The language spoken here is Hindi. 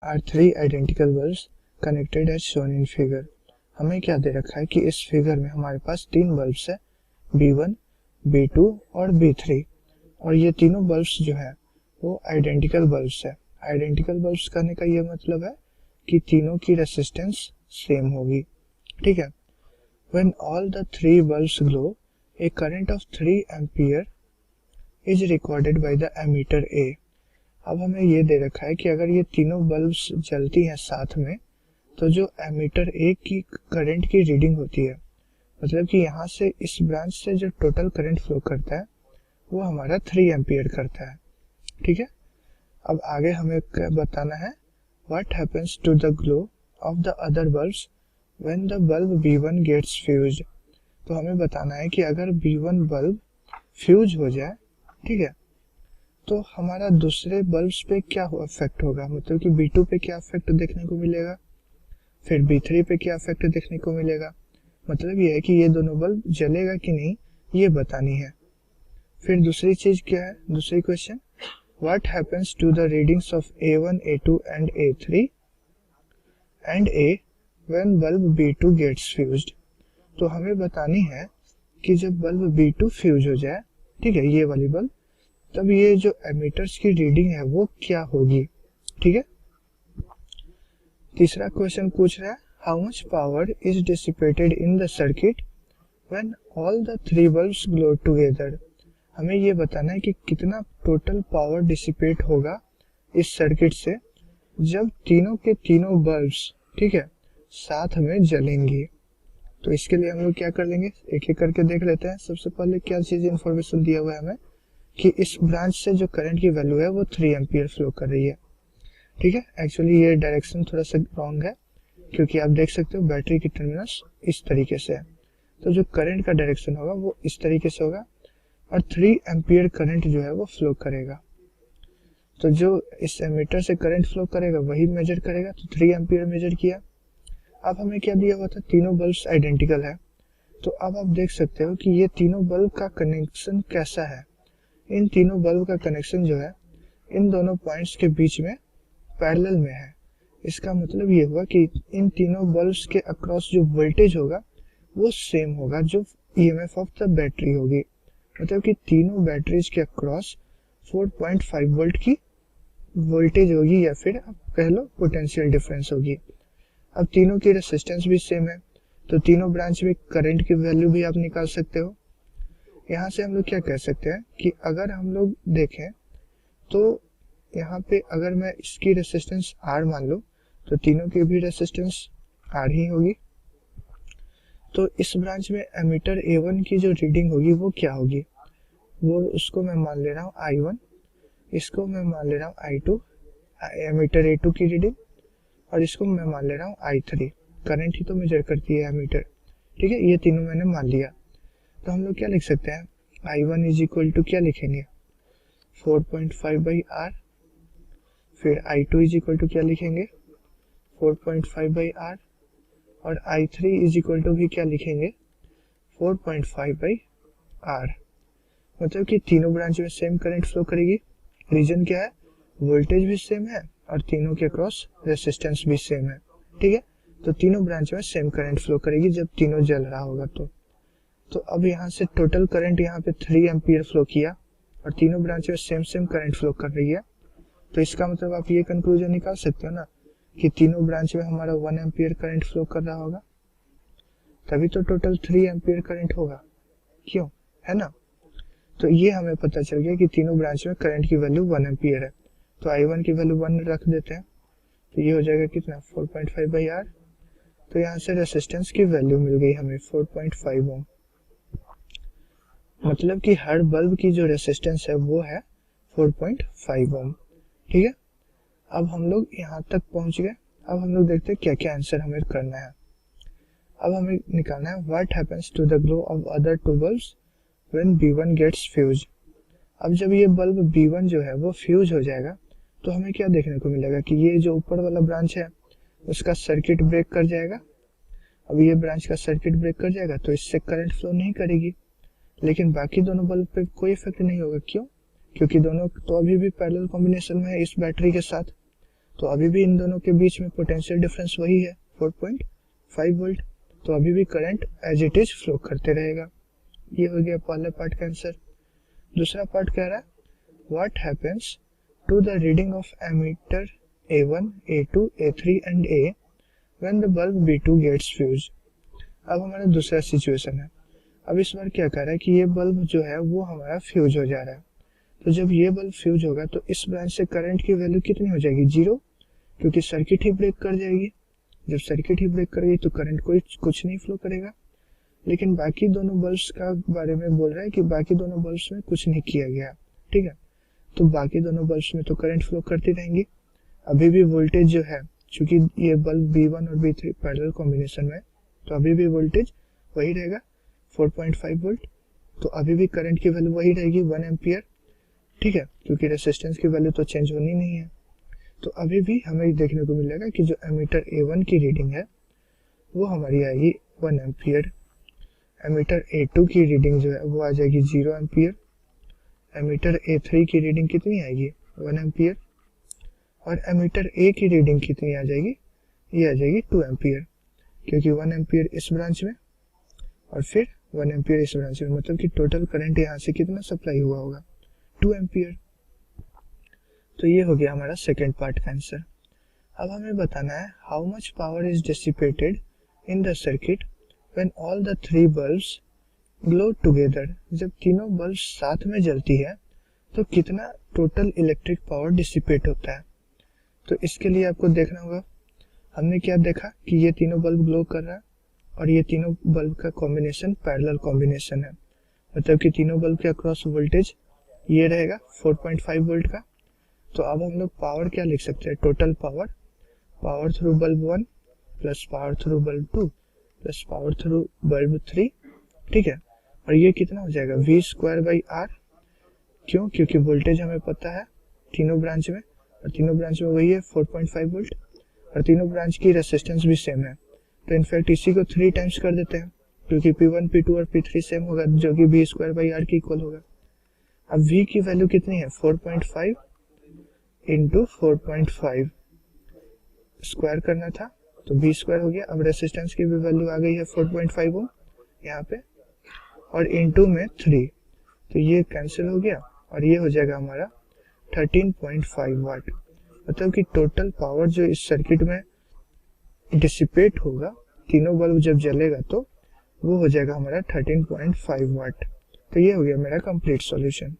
Are three identical bulbs connected as shown in figure. हमें क्या दे रखा है कि इस फिगर में हमारे पास तीन बल्ब्स है, B1, B2 और B3, और ये तीनों बल्ब्स जो है वो आइडेंटिकल बल्ब्स है। आइडेंटिकल बल्ब्स करने का ये मतलब है कि तीनों की रेसिस्टेंस सेम होगी, ठीक है। When all the three bulbs glow, a current of 3 ampere is recorded by the emitter A। अब हमें ये दे रखा है कि अगर ये तीनों बल्ब्स जलती हैं साथ में तो जो एमिटर ए की करंट की रीडिंग होती है, मतलब कि यहाँ से इस ब्रांच से जो टोटल करंट फ्लो करता है वो हमारा 3 एम्पियर करता है, ठीक है। अब आगे हमें क्या बताना है, what happens to the glow of the other bulbs when the bulb B1 gets fused. तो हमें बताना है कि अगर B1 बल्ब फ्यूज हो जाए, ठीक है, तो हमारा दूसरे बल्ब्स पे क्या इफेक्ट होगा, मतलब कि B2 पे क्या इफेक्ट देखने को मिलेगा, फिर B3 पे क्या इफेक्ट देखने को मिलेगा। मतलब ये है कि ये दोनों बल्ब जलेगा कि नहीं ये बतानी है। फिर दूसरी चीज क्या है, दूसरी question, what happens to the readings of A1, A2 and A3 and A when bulb B2 gets fused. तो हमें बतानी है कि जब बल्ब B2 फ्यूज हो जाए, ठीक है, ये वाली बल्ब, तब ये जो एमिटर्स की रीडिंग है वो क्या होगी, ठीक है। तीसरा क्वेश्चन पूछ रहा है, how much power is dissipated in the circuit when all the three bulbs glow together. हमें ये बताना है कि कितना टोटल पावर डिसिपेट होगा इस सर्किट से जब तीनों के तीनों बल्ब्स, ठीक है, साथ में जलेंगी। तो इसके लिए हम लोग क्या कर लेंगे, एक एक करके देख लेते हैं। सबसे पहले क्या चीज इंफॉर्मेशन दिया हुआ है हमें कि इस ब्रांच से जो करंट की वैल्यू है वो 3 एम्पियर फ्लो कर रही है, ठीक है। एक्चुअली ये डायरेक्शन थोड़ा सा रॉन्ग है क्योंकि आप देख सकते हो बैटरी की टर्मिनस इस तरीके से है, तो जो करंट का डायरेक्शन होगा वो इस तरीके से होगा और 3 एम्पियर करंट जो है वो फ्लो करेगा। तो जो इस एमीटर से करंट फ्लो करेगा वही मेजर करेगा, तो 3 एम्पियर मेजर किया। अब हमें क्या दिया हुआ था, तीनों बल्ब्स आइडेंटिकल है, तो अब आप देख सकते हो कि ये तीनों बल्ब का कनेक्शन कैसा है। इन तीनों बल्ब का कनेक्शन जो है इन दोनों पॉइंट्स के बीच में पैरेलल में है। इसका मतलब ये हुआ कि इन तीनों बल्ब्स के अक्रॉस जो वोल्टेज होगा वो सेम होगा जो ईएमएफ ऑफ द बैटरी होगी, मतलब कि तीनों बैटरीज के अक्रॉस 4.5 वोल्ट की वोल्टेज होगी या फिर आप कह लो पोटेंशियल डिफरेंस होगी। अब तीनों की रेसिस्टेंस भी सेम है, तो तीनों ब्रांच में करंट की वैल्यू भी आप निकाल सकते हो। यहाँ से हम लोग क्या कह सकते हैं कि अगर हम लोग देखें तो यहाँ पे अगर मैं इसकी रेसिस्टेंस R मान लूँ तो तीनों की भी रेसिस्टेंस R ही होगी। तो इस ब्रांच में एमीटर A1 की जो रीडिंग होगी वो क्या होगी, वो उसको मैं मान ले रहा हूँ I1, इसको मैं मान ले रहा हूँ I2, एमीटर A2 की रीडिंग, और इसको मैं मान ले रहा हूँ I3। करंट ही तो मेजर करती है एमीटर, ठीक है। ये तीनों मैंने मान लिया, तो हम लोग क्या लिख सकते हैं, I1 इज इक्वल टू क्या लिखेंगे 4.5/R, फिर I2 इज इक्वल टू क्या लिखेंगे 4.5/R, और I3 इज इक्वल टू भी क्या लिखेंगे 4.5/R। मतलब कि तीनों ब्रांच में सेम करंट फ्लो करेगी। रीजन क्या है, वोल्टेज भी सेम है और तीनों के क्रॉस रेसिस्टेंस भी सेम है, ठीक है। तो तीनों ब्रांच में सेम करंट फ्लो करेगी जब तीनों जल रहा होगा। तो अब यहाँ से टोटल करंट यहाँ पे 3 एम्पियर फ्लो किया और तीनों ब्रांच में सेम करंट फ्लो कर रही है, तो इसका मतलब आप ये कंक्लूजन निकाल सकते हो ना कि तीनों ब्रांच में हमारा 1 एम्पियर करंट फ्लो कर रहा होगा, तभी तो टोटल 3 एम्पियर करंट होगा, क्यों, है ना। तो ये हमें पता चल गया कि तीनों ब्रांच में करंट की वैल्यू 1 एम्पियर है, तो I1 की वैल्यू 1 रख देते हैं, तो ये हो जाएगा कितना 4.5/R। तो यहाँ से रेसिस्टेंस की वैल्यू मिल गई हमें 4.5 ओम, मतलब कि हर बल्ब की जो रेसिस्टेंस है वो है 4.5 ओम, ठीक है। अब हम लोग यहाँ तक पहुंच गए। अब हम लोग देखते हैं क्या क्या आंसर हमें करना है। अब हमें निकालना है what happens to the glow of other two bulbs when B1 gets fuse. अब जब ये बल्ब B1 जो है वो फ्यूज हो जाएगा तो हमें क्या देखने को मिलेगा कि ये जो ऊपर वाला ब्रांच है उसका सर्किट ब्रेक कर जाएगा। अब ये ब्रांच का सर्किट ब्रेक कर जाएगा तो इससे करंट फ्लो नहीं करेगी, लेकिन बाकी दोनों बल्ब पे कोई इफेक्ट नहीं होगा। क्यों, क्योंकि दोनों तो अभी भी पैरेलल कॉम्बिनेशन में है इस बैटरी के साथ, तो अभी भी इन दोनों के बीच में पोटेंशियल डिफरेंस वही है 4.5 वोल्ट, तो अभी भी current as it is flow करते रहेगा। ये हो गया पहला पार्ट का आंसर। दूसरा पार्ट कह रहा है what happens to the reading of ammeter A1, A2, A3 and A when the bulb B2 gets fuse. अब हमारा दूसरा सिचुएशन है। अब इस बार क्या कर रहा है कि ये बल्ब जो है वो हमारा फ्यूज हो जा रहा है। तो जब ये बल्ब फ्यूज होगा तो इस ब्रांच से करंट की वैल्यू कितनी हो जाएगी, 0, क्योंकि सर्किट ही ब्रेक कर जाएगी। जब सर्किट ही ब्रेक करेगी तो करंट कुछ नहीं फ्लो करेगा। लेकिन बाकी दोनों बल्ब्स का बारे में बोल रहा है कि बाकी दोनों बल्ब्स में कुछ नहीं किया गया, ठीक है। तो बाकी दोनों बल्ब्स में तो करंट फ्लो करती रहेंगी। अभी भी वोल्टेज जो है, चूंकि ये बल्ब B1 और B3 पैरेलल कॉम्बिनेशन में, तो अभी भी वोल्टेज वही रहेगा 4.5 वोल्ट। तो अभी भी करंट की वैल्यू वही रहेगी 1 एम्पियर, ठीक है, क्योंकि रेजिस्टेंस की वैल्यू तो चेंज होनी नहीं है। तो अभी भी हमें देखने को मिलेगा कि जो एमीटर A1 की रीडिंग है वो हमारी आएगी 1 एम्पियर। एमीटर A2 की रीडिंग जो है वो आ जाएगी 0 एम्पियर। एमीटर A3 की रीडिंग कितनी आएगी, 1 एम्पियर। और एमीटर A की रीडिंग कितनी आ जाएगी, ये आ जाएगी 2 एम्पियर, क्योंकि 1 एम्पियर इस ब्रांच में और फिर 1 एम्पियर इस ब्रांच में, मतलब कि टोटल करंट यहाँ से कितना सप्लाई हुआ होगा, 2 एम्पियर। तो ये हो गया हमारा सेकेंड पार्ट का आंसर। अब हमें बताना है how much power is dissipated in the circuit when all the 3 bulbs glow together. जब तीनों बल्ब साथ में जलती है तो कितना टोटल इलेक्ट्रिक पावर डिसिपेट होता है। तो इसके लिए आपको देखना होगा, हमने क्या देखा कि ये तीनों बल्ब ग्लो कर रहा है और ये तीनों बल्ब का कॉम्बिनेशन पैरेलल कॉम्बिनेशन है, मतलब कि तीनों बल्ब के अक्रॉस वोल्टेज ये रहेगा 4.5 वोल्ट का। तो अब हम लोग पावर क्या लिख सकते हैं, total power through bulb 1 plus power through bulb 2 plus power through bulb 3, ठीक है। और ये कितना हो जाएगा V²/R, क्यों, क्योंकि वोल्टेज हमें पता है तीनों ब्रांच में, और तीनों ब्रांच में वही है 4.5 वोल्ट, और तीनों ब्रांच की रेसिस्टेंस भी सेम है। तो इनफैक्ट इसी को 3 टाइम्स कर देते हैं, क्योंकि P1, P2 और P3 सेम होगा, जो कि V²/R के इक्वल होगा। अब V की वैल्यू कितनी है, 4.5 इंटू 4.5 स्क्वायर करना था, तो V² हो गया। अब रेसिस्टेंस की भी वैल्यू आ गई है 4.5 ओम यहाँ पे, और इंटू में 3, तो ये कैंसिल हो गया और ये हो जाएगा हमारा 13.5 वाट। मतलब कि टोटल पावर जो इस सर्किट में डिसिपेट होगा तीनों बल्ब जब जलेगा तो वो हो जाएगा हमारा 13.5 वाट। तो ये हो गया मेरा कंप्लीट सॉल्यूशन।